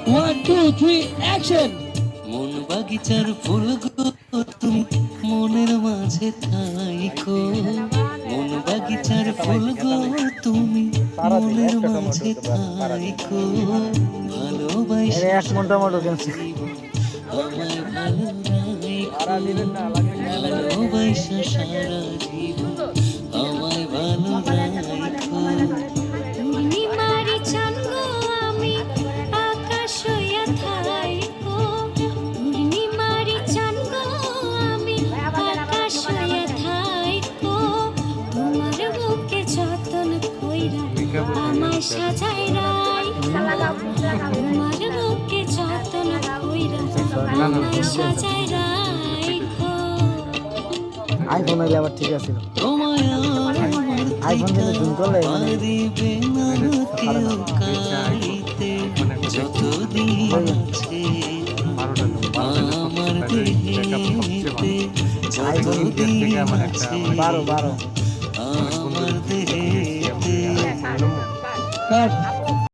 1 2 3 action. মন বাগিচার ফুল গো তুমি মনের মাঝে থাইকো, মন বাগিচার ফুল গো তুমি মনের মাঝে থাইকো, ভালোবাসা এক মন টমেটো কিনছি। আমায় ভালো রাখো, ভালোবাসা সারা জীবন আমায় ভালো রাখো। পূর্ণিমারি চাঁদ গো আমি আকাশ হইয়া থাইকো, পূর্ণিমারি চাঁদ গো আমি আকাশ হইয়া থাইকো, তোমার বুকে যতন কইরা আমায় সাজাই রাখো, তোমার বুকে যতন কইরা আমায় সাজাই রাখো। আইফোন হইলে আবার ঠিক আছে। আইফোন দিলে জুম করলে মানে যতদিন 12 আমার দেহে কাট।